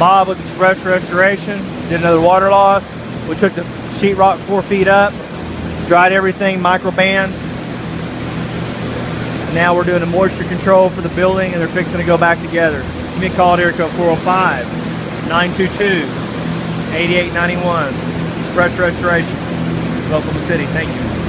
Bob with Express Restoration did another water loss. We took the sheetrock 4 feet up, dried everything, microband. Now we're doing a moisture control for the building, and they're fixing to go back together. Give me a call at area code 405-922-8891. Express Restoration, Oklahoma City. Thank you.